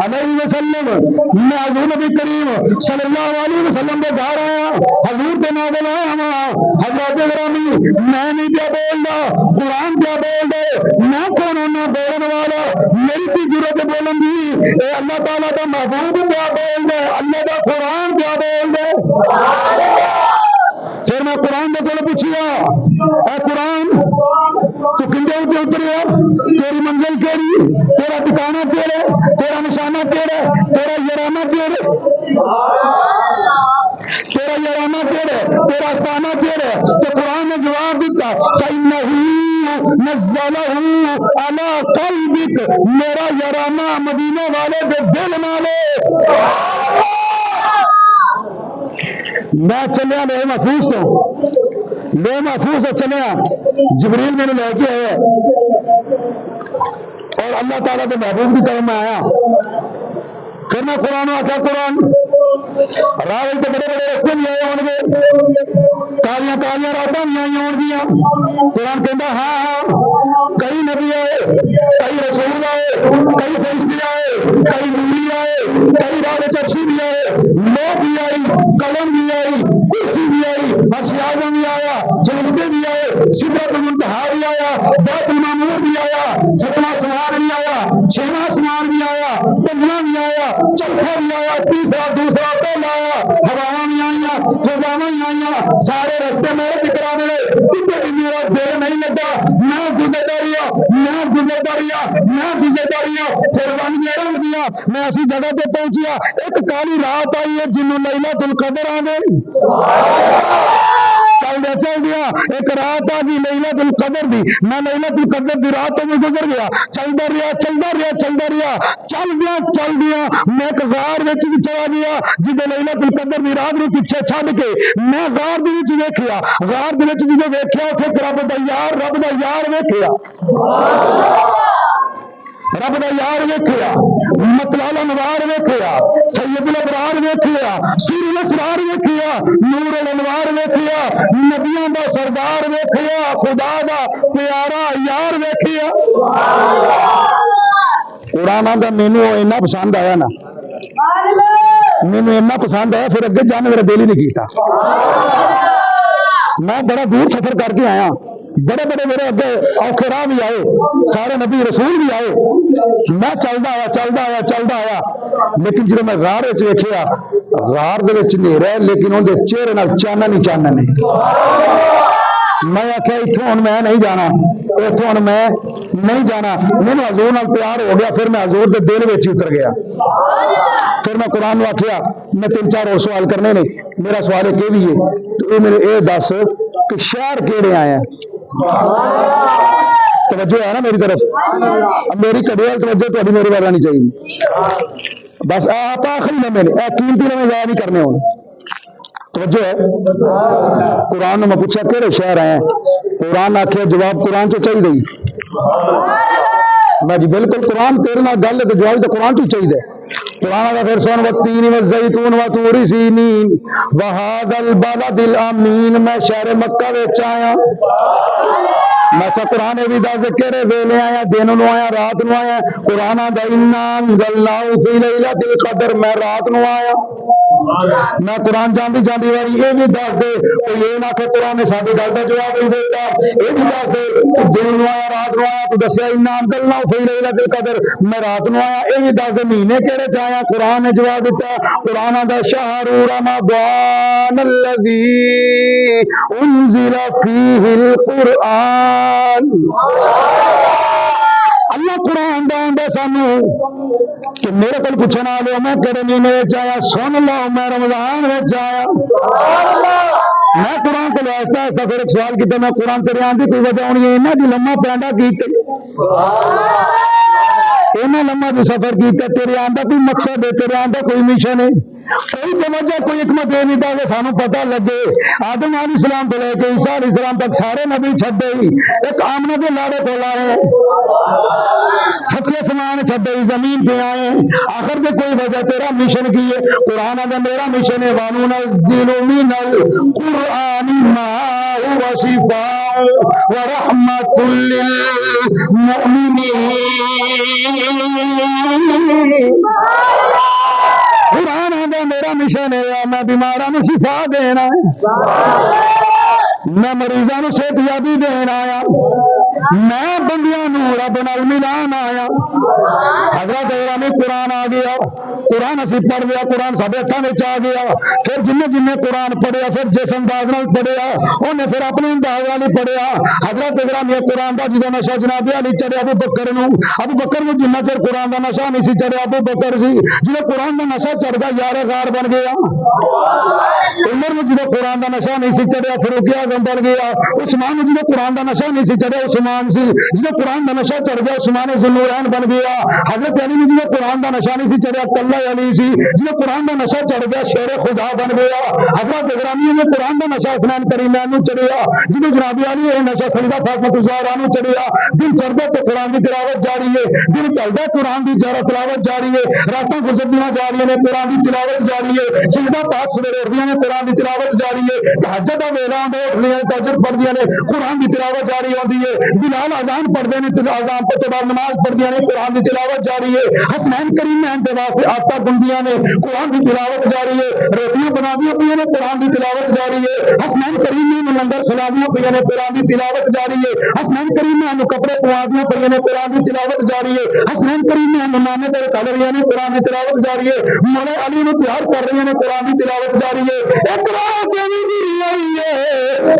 علیہ وسلم میں حضور نبی کریم صلی اللہ علیہ وسلم کے گھر آیا حضور کے نازل آیا حضرت گرامی میں نہیں کیا بولنا قرآن کیا بول دے میں کون ہونا بولنے والا میری کی ضرورت بولن دی اے اللہ تعالیٰ کا محبوب کیا بول دے اللہ کا قرآن کیا بول دے پھر میں قرآن کے کول پوچھیا اے قرآن تو کندے اتنے اتریا تیری منزل کیڑی تیرا ٹھکانہ کیڑا تیرا نشانہ کیڑا تیرا یارانہ کیڑا تیرا یارانہ کیڑا تیرا استانہ کیڑا تو قرآن نے جواب دیتا فَإِنَّهُ نَزَّلَهُ عَلَىٰ قَلْبِكَ میرا یارانہ مدینے والے کے دل نالے میں چلیا لوح محفوظ تو لوح محفوظ سے چلیا جبریل میں نے لے کے آیا اور اللہ تعالیٰ کے محبوب کی طرف میں آیا پھر میں قرآن آتا قرآن راہ تو بڑے بڑے رستے بھی آئے ہون گے کالیاں کالیاں راتاں بھی آئی ہون گیا قرآن کہتا ہاں کئی نبی آئے کئی رسول آئے کئی فرشتے آئے کئی نوری آئے کئی راہ چرسی بھی آئے لو بھی آئی قلم بھی آئی کرسی بھی آئی عرش اعظم بھی آیا فرشتے بھی آئے سدرۃ المنتہا بھی آیا بیت المعمور بھی آیا ستواں آسمان بھی آیا چھواں آسمان بھی آیا پنجواں بھی آیا چوتھا بھی آیا تیسرا دوسرا پہلا آیا ہواواں بھی آئیاں فضاواں بھی آئیاں سارے رستے میرے ذکر آنے کتنے بھی میرا دل نہیں لگا میں گزرتا رہا پھر بن گیا رنگ دیا میں ایسی جگہ پہ پہنچیا ایک کالی رات آئی ہے جنوں لیلۃ القدر آ گئی چل دیا ایک رات آ گئی لیلۃ القدر دی، میں لیلۃ القدر دی رات تو بھی گزر گیا، چلتا رہا چل دیا میں ایک غار وچ بھی چلا گیا جدے لیلۃ القدر دی رات نو پیچھے چھڈ کے میں غار دے وچ ویکھیا، غار دے وچ جدے ویکھیا اوتھے رب دا یار ویکھیا، رب دا یار ویکھیا، مطلع الانوار ویکھیا، سید الابرار ویکھیا، سور الاسرار ویکھیا، نور الانوار ویکھیا، نبیاں دا سردار ویکھیا، خدا دا پیارا یار ویکھیا۔ قرآن آندا مینوں اینا پسند آیا نا، مینوں اینا پسند آیا پھر اگے جانے میرا دل ہی نہیں کیتا۔ میں بڑا دور سفر کر کے آیا، بڑے بڑے میرے اگے اوکھے راہ بھی آئے، سارے نبی رسول بھی آئے، میں چلدا آیا لیکن جب میں غار وچ ویکھیا غار دے وچ نیرا ہے لیکن اون دے چہرے نال چانن ہی چانن ہے۔ میں آخیا اتوں ہن میں نہیں جانا، اتوں ہن میں نہیں جانا، مینوں حضور نال پیار ہو گیا، پھر میں حضور دے دل وچ اتر گیا۔ پھر میں قرآن نو آخیا میں 3-4 اور سوال کرنے نے، میرا سوال ایک بھی ہے تو یہ میرے اے دس کہ شہر کیڑے آئے ہیں؟ توجہ ہے نا میری طرف، میری کدے توجہ تھوڑی میرے بارے نہیں چاہیے، بس آپ آخری لمحے نے اے قیمتی لمحے ضائع نہیں کرنے ہوں۔ توجہ ہے، قرآن میں پوچھا کہڑے شہر آئے ہیں؟ قرآن آخیا جواب قرآن تو چاہیے، میں جی بالکل قرآن تیرے نال گل ہے تو جواب تو قرآن تو چاہیے۔ قرآن کا پھر سن والتین والزیتون وطور سینین وہذا البلد الامین، میں شہر مکہ وچ آیا، میں قرآن بھی دس کہڑے ویلے آیا، دن نو آیا رات نو آیا، قرآن دا انا انزلناہ فی لیلۃ القدر، میں رات نو آیا۔ میں قرآن جاندی واری یہ بھی دس دے، کوئی یہ نہ کہ قرآن نے ساری گل کا جواب نہیں دیتا، یہ بھی دس دے دن نو آیا رات نو آیا تو دسیا انا انزلناہ فی لیلۃ القدر، میں رات نو آیا، یہ بھی دس دے مہینے کہڑے چ آیا، قرآن نے جواب دیتا، قرآن دا شہر رمضان الذی انزل فیہ القرآن۔ اللہ قرآن دے سانو کہ میرے کو پوچھنا آ لو میں کہڑے مہینے آیا، سن لو میں رمضان آیا۔ میں قرآن کو ایسا پھر ایک سوال کیا، میں قرآن تیرے آن کی کوئی وجہ ہونی ہے انہیں دی لمحہ پیدا کیتے، انہیں لمحہ جو سفر کیتا تیرے آن کا کوئی مقصد ہے، تیرے آن کا کوئی مشن ہے، کوئی توجہ کوئی حکمت یہ نہیں تھا کہ سانو پتہ لگے آدم علیہ السلام تو لے کے عیسیٰ علیہ السلام تک سارے نبی چھڈے ہی ایک آمنہ کے لاڑے کو لائے، سچے سمان چھڈے ہی زمین پہ آئے، آخر کے کوئی وجہ تیرا مشن کی ہے؟ قرآن کا میرا مشن ہے وَنُنَزِّلُ مِنَ الْقُرْآنِ مَا هُوَ شِفَاءٌ وَرَحْمَةٌ لِّلْمُؤْمِنِينَ۔ قرآن کا میرا مشن ہے میں بیماراں نو شفا دینا ہے، میں مریضاں نو صحت یابی دینا آیا، میں بندیاں نو رب نال ملان آیا۔ حضرت گرامی قرآن آ گیا، قرآن اسی پڑھ لیا، قرآن سارے ہاتھوں میں آ گیا، پھر جن قرآن پڑھیا پھر جس انداز نال پڑھیا انہیں پھر اپنے انداز نال ہی پڑھیا۔ حضرت گرامی قرآن کا جدو نشہ جناب علی چڑھیا ابو بکر نو جنہ چر قرآن کا نشہ نہیں سی چڑھیا ابو بکر سی، جدو قرآن کا نشہ چڑھ گیا یار غار بن گیا، عمر میں جدو قرآن کا نشہ نہیں سی چڑھیا فاروق اعظم بن گیا، عثمان میں جدو قرآن کا نشہ نہیں سی چڑھیا عثمان سی، جدو قرآن کا نشہ چڑھ گیا عثمان ذوالنورین بن گیا، حضرت علی میں جدو قرآن کا نشہ نہیں سی چڑھیا کلہ علی سی، جدو قرآن کا نشہ چڑھ گیا شیر خدا بن گیا۔ حضرت گرامی میں قرآن کا نشہ حسنین کریمین نو چڑھیا، جدو جناب علی یہ نشہ سیدہ فاطمہ الزہرا نو چڑھیا، دن چڑھتا تو قرآن کی تلاوت جاری ہے، دن چلتا قرآن کی تلاوت جاری ہے، راتاں گزردیاں جا رہی ہیں قرآن کی تلاوت جاری ہے، سجدہ پاک سویرے اٹھدیاں نے قرآن کی تلاوت جاری ہے، تہجد دا ویلا آندا اٹھدیاں نے تہجد پڑھدیاں نے قرآن کی تلاوت جاری ہوندی ہے، بلال اذان پڑھدے نے اذان تو بعد نماز پڑھدیاں نے قرآن کی تلاوت جاری ہے، حسنین کریمین دے واسطے آٹا گندیاں نے قرآن کی تلاوت جاری ہے، روٹیاں بنادیاں پیاں نے قرآن کی تلاوت جاری ہے، حسنین کریمین نوں لنگر کھلادیاں پیاں نے قرآن کی تلاوت جاری ہے، حسنین کریمین نوں کپڑے پوادیاں پیاں نے قرآن کی تلاوت جاری ہے، حسنین کریمین نوں نانے تے کل رہی نے قرآن کی تلاوت جاری ہے، مولا علی نوں پیار کر رہی نے قرآن کی تلاوت جاری ہے، ایک رات دی آئی ہے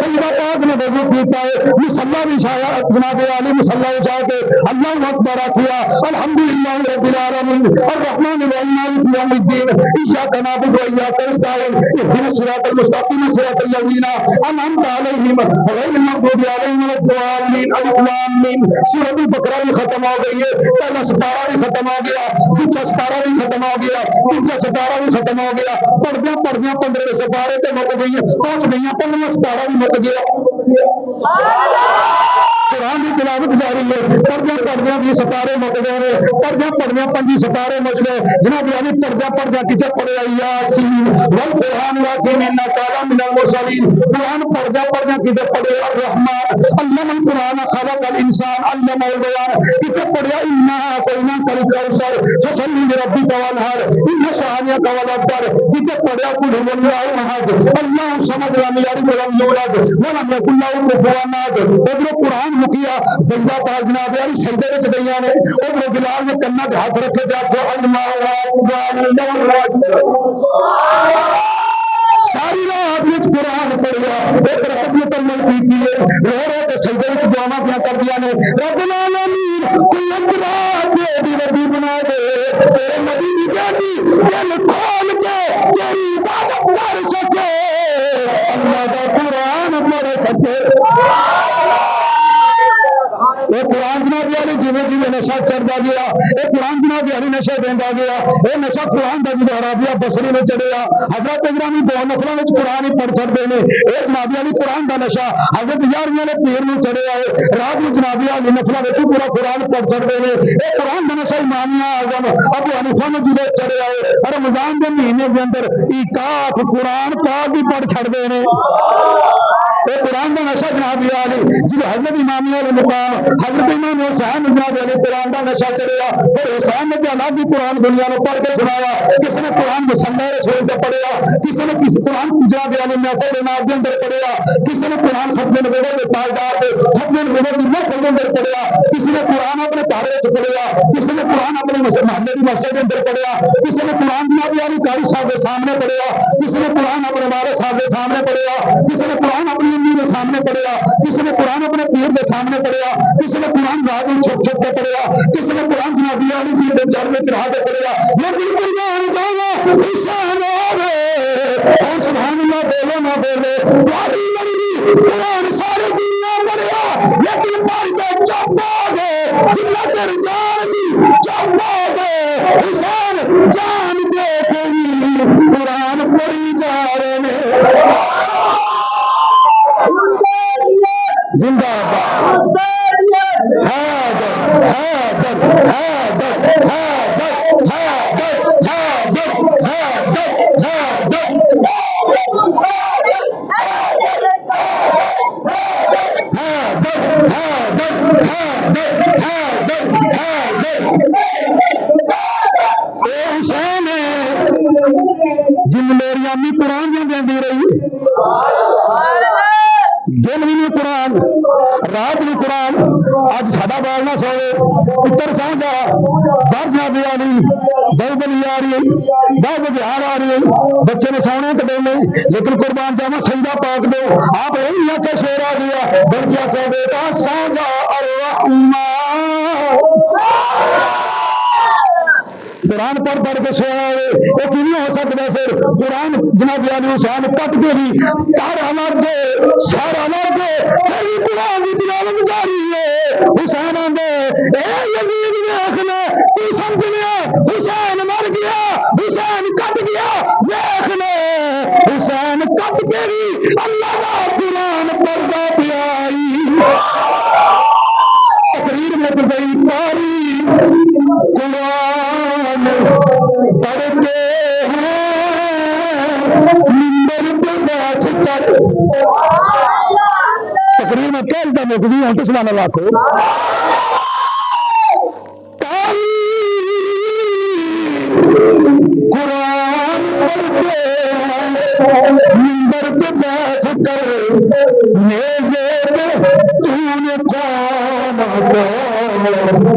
سیدہ پاک نے وضو کیتا ہے مصلی بچھایا جناب علی مصلی جا کے اللہ اکبر کیا الحمدللہ رب العالمین الرحمن الرحیم مالک یوم الدین ایاک نعبد و ایاک نستعین اهدنا الصراط المستقیم صراط الذین انعمت علیہم غیر المغضوب علیہم ولا الضالین الف لام میم سورۃ البقرہ بھی ختم ہو گئی ہے پہلا سپارہ بھی ختم ہو گیا دوسرا سپارہ بھی ختم ہو گیا تیسرا سپارہ بھی ختم ہو گیا پڑھدیاں 15 سپارے تے مک گئی پہنچ گئی 15واں سپارہ بھی مک گیا قرآن کی تلاوت جاری ہے پڑھدیاں بھی سپارے مک گئے پڑھدیاں 5 سپارے مچ گئے جناب علی پڑھدیاں کتنے پڑھے یاسین والقرآن الحکیم انک لمن المرسلین قرآن پڑھدیاں کتنے پڑھے الرحمن علم القرآن خلق الانسان علمہ البیان کتنے پڑھے انا اعطیناک الکوثر فصل لربک وانحر ان شانئک هو الابتر کتنے پڑھے قل هو اللہ احد اللہ الصمد لم یلد ولم یولد ولم یکن له کفوا احد ادھر قرآن مکیا سجدہ پاس جناب علی سجدے وچ گئیاں نے ادھر بلال نے کنا تے ہاتھ رکھے تے آکھیا اللہ اکبر ساری رات میں قرآن پڑھیا ایک رات میں تمل کی رو کے سجدے وچ دعاواں کیا کر دیا نے رب العالمین کوئی اقرار دے دی نبی بنا دے تیرے نبی دی بیٹی دل کھول کے تیری عبادت کر سکے اللہ دا قرآن پڑھ سکے یہ قرآن جناب علی جی نشہ چڑھتا گیا یہ قرآن جناب علی نشہ دینا گیا یہ نشہ قرآن کا جب عربیہ بصری میں چڑھیا حضرت اجرامی 2 نفلوں میں قرآن ہی پڑھ سکتے ہیں یہ جناب علی قرآن کا نشہ حضرت 11ویں پیر میں چڑھیا ہے رات میں جناب علی نفلوں میں پورا قرآن پڑھ سکتے ہیں یہ قرآن کا نشہ امام اعظم ابو حنیفہ میں جب چڑھیا ہے رمضان کے مہینے کے اندر ایکاف قرآن پاک بھی پڑھ چھڑتے ہیں یہ قرآن کا نشہ جناب علی جب حضرت امام علی مقام حضرت امام حسین جناب علی قرآن کا نشہ چڑھیا پھر حسین نے الگ ہی قرآن دنیا کو پڑھ کے سنایا کسی نے قرآن مسلح رسول کا پڑھیا کسی نے کسی قرآن جناب علی محفل نماز کے اندر پڑھیا کسی نے قرآن ختم نبوت کے تاجدار کے ختم نبوت کی محفل کے اندر پڑھیا کسی نے قرآن اپنے گھر میں پڑھیا کسی نے قرآن اپنے محلے کی مسجد کے اندر پڑھیا کسی نے قرآن جناب علی قاری صاحب کے سامنے پڑھیا کسی نے قرآن اپنے والد صاحب کے سامنے پڑھیا کسی نے قرآن اپنی امی کے سامنے پڑھیا کسی نے قرآن اپنے پیر کے سامنے پڑھیا کسی نے قرآن رات میں چھپ چھپ کے پڑھیا کسی نے قرآن جناب علی کی چڑھ میں چڑھا کے پڑھیا لیکن قربان جانا نشان اور سبحان اللہ بولے نہ بولے وادی نہیں قرآن ساری دنیا پڑھیا لیکن پڑھ کے چپ ہو گئے جنہ چر جان سی چپ ہو گئے حسین جان دے کے بھی قرآن پڑھی جا رہے ہیں زندہ باد حیدر حیدر حیدر حیدر حیدر حسین جن میری امی قرآن دے رہی دن بھی نہیں قرآن رات بھی قرآن اج ساڈا بال نہ سوے پتر سانجا باہر جناب علی بہت بڑی آ رہی ہے بہت بہار آ رہی ہے بچے نے سونے کٹے لیکن قربان جاوا سجدہ پاک دو آپ یہی آ کے شیر آ گیا بچہ کہ بیٹا سانجا الرحمن قرآن پڑھ پڑھ کے سویا ہے یہ کیوں ہو سکتا ہے پھر قرآن جناب علی حسین کٹ کے بھی تار الگ دے سارا الگ دے پھر قرآن کی تلاوت جاری ہے حسین آندے اے یزید دیکھ لے تو سمجھ لیا حسین مر گیا حسین کٹ گیا دیکھ لے حسین کٹ کے بھی اللہ کا قرآن پڑھتا پیا تقریر میں گئی کاری قرآن پڑھتے ہیں ممبر پہ بیٹھ کر تقریر میں کہتا مکدی ہوں تو سبحان اللہ کو قرآن پڑھتے ہیں ممبر پہ بیٹھ کر میزے پہ تو نے کون قرآن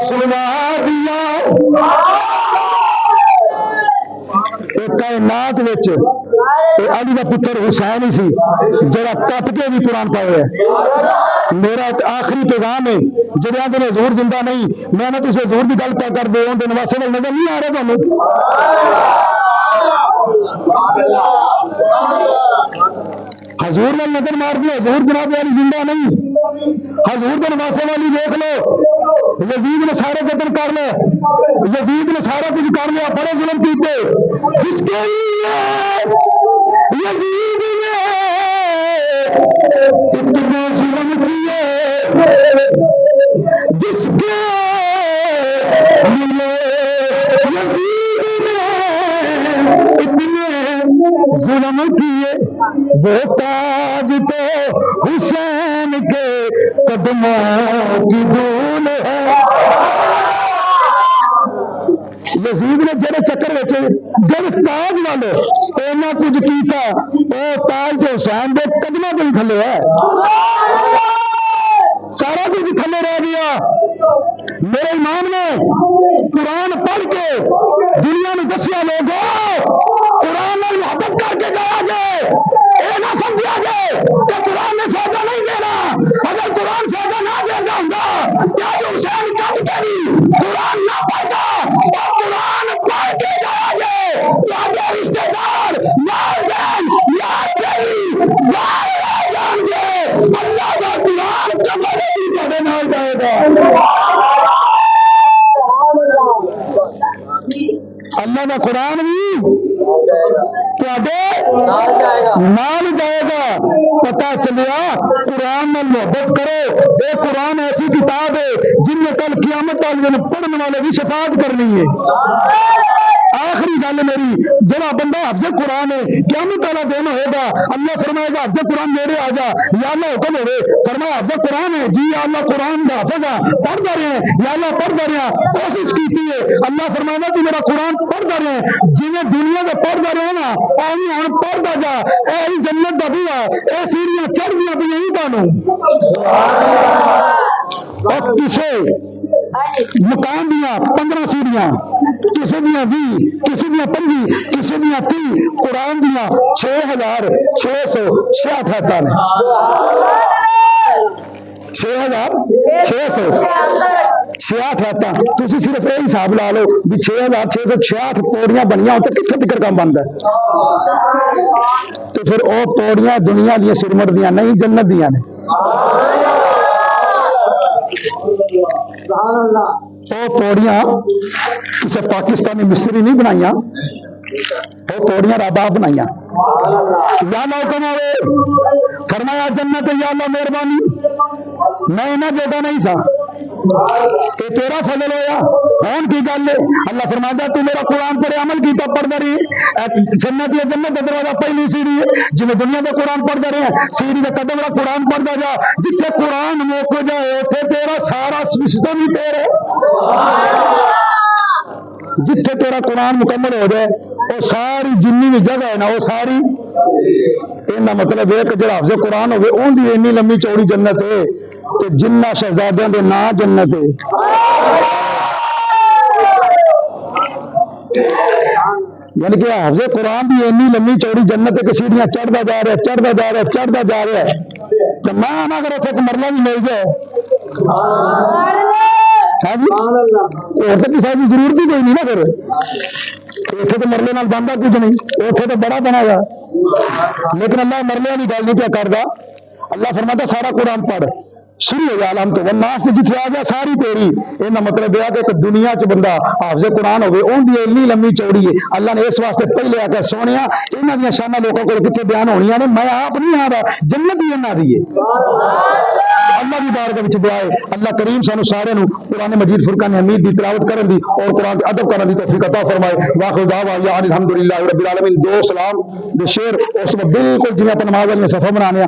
سنا دیا کائنات علی کا پتر حسین ہی سی جڑا کٹ کے بھی قرآن پڑھ رہا ہے میرا آخری پیغام ہے جڑے آندے نے حضور زندہ نہیں، میں نہ تسے حضور دی گل پہ کر دے اون دے نواسے وال نظر نہیں آ رہا تانوں؟ حضور وال نظر مار دیا، حضور جناب والی زندہ نہیں، حضور دے نواسے والی دیکھ لو، یزید نے سارے قتل کر لے، یزید نے سارا کچھ کر لیا، بڑے ظلم کیتے، جس کے لیے یزید نے اتنے ظلم کیے، جس کے لیے یزید نے اتنے ظلم کیے، وہ تاج تو حسین کے قدموں کی دھول ہے۔ یزید نے جڑے چکر وچ جب تاج والے اینا کچھ کیتا، او تاج تو حسین دے قدموں کے تھلے ہے، سارا کچھ تھلے رہ گیا۔ میرے امام نے قرآن پڑھ کے دنیا میں دسیا لوگو قرآن میں محبت کر کے جایا جائے، اے نہ سمجھا جائے کہ قرآن نے فائدہ نہیں دینا، اگر قرآن فائدہ نہ دے جاؤں کیا جو حسین کب کے بھی قرآن نہ پڑھتا اور قرآن پڑھ کے جایا جائے تو آگے رشتے دار والدین یاد کری باہر رہ جان گے، اللہ کا قرآن کبھی نہیں پڑھے نہ جائے گا، اللہ کا قرآن بھی نال جائے گا۔ پتا چلیا قرآن میں محبت کرو، اے قرآن ایسی کتاب ہے جن میں کل قیامت والے دن پڑھنے والے بھی شفاعت کرنی ہے۔ آخری گل میری، جڑا بندہ حفظ قرآن ہے قیامت والا دن ہوگا، اللہ فرمائے گا حفظ قرآن میرے آ جا، یا اللہ حکم ہوئے فرمایا حفظ قرآن ہے جی، یا اللہ قرآن دا حفظ ہے پڑھتا رہے ہیں، یا اللہ پڑھتا رہے ہیں کوشش کیتی ہے، اللہ فرمائے گا تو میرا قرآن پڑھتا رہے ہیں، جنہیں دنیا کا پڑھتا رہے نا ایویں ہن پڑھتا جا، اے جنت دا بوا، اے سیڑھیاں چڑھ گیا پہ نہیں تانوں۔ اور کسے مکان دیا 15 سیڑھیاں، کسی دیا 20، کسی دیا 25، کسی دیا 30، قرآن دیا 6666 نے 6666 تسی صرف یہ حساب لا لو بھی 6666 پوڑیاں بنیاں ہوتے کتنے تک کام بنتا ہے، تو پھر وہ پوڑیاں دنیا دیا سرمٹ دیا نہیں جنت دیا نے، وہ پوڑیاں کسی پاکستانی مستری نہیں بنائیاں، وہ پوڑیاں رب آپ بنائیاں۔ یا اللہ حکم آئے فرمایا جنت یا اللہ مہربانی میں انہیں جوگا نہیں سا کہ تیرا فضل ہویا کون کی گل ہے، اللہ فرماتا تو میرا قرآن پر عمل کیتا پڑھتا رہی، جنت یا جنت کا دروازہ پہلی سیڑھی ہے، جی دنیا کا قرآن پڑھتا رہے سیڑھی کا قدم رہا قرآن پڑھتا جا، جتنے قرآن موک جائے اتنے تیرا سارا سسٹم ہی تیرے، جتنے تیرا قرآن مکمل ہو جائے وہ ساری جنی بھی جگہ ہے نا وہ ساری، یہ مطلب ہے کہ جڑا حافظ قرآن ہوگی ان کی اینی لمبی چوڑی جنت ہے تو جنہ شہزادیاں دے نا جنت ہے۔ یعنی کہ حافظ قرآن بھی اینی لمبی چوڑی جنت ہے کہ سیڑھیاں چڑھتا جا رہا ہے چڑھتا جا رہا ہے چڑھتا جا رہا ہے، تو میں آنا اگر اتنے ایک مرلہ بھی مل جائے اور تو کسی کی ضرورت ہی کوئی نہیں نا، پھر اتنے تو مرلے نال بنتا کچھ نہیں، اتنے تو بڑا بنا گا، لیکن اللہ مرلے کی گل نہیں پیا کرتا، اللہ فرماتا سارا قرآن پڑھ شروع ہو جائے الحمد والناس نے جتنے آ گیا ساری تیری، یہ مطلب یہ کہ دنیا چ بندہ حافظ قرآن ہوگی ان کی اینی لمبی چوڑی ہے، اللہ نے اس واسطے پہلے آ کے سونے یہاں دیا شانہ لوگوں کو کتنے بیان ہونی نے، میں آپ نہیں آ رہا جنت ہی انہاں دی ہے، اللہ کی بارگاہ وچ دعا ہے اللہ کریم سانو سارے نو قرآن مجید فرقان حمید دی تلاوت کرن دی اور قرآن کے ادب کرن دی توفیق عطا فرمائے، واخر دعوانا الحمدللہ رب العالمین۔ دو سلام دے شعر اس میں بالکل جویں اپن نماز والی صفحہ بنانے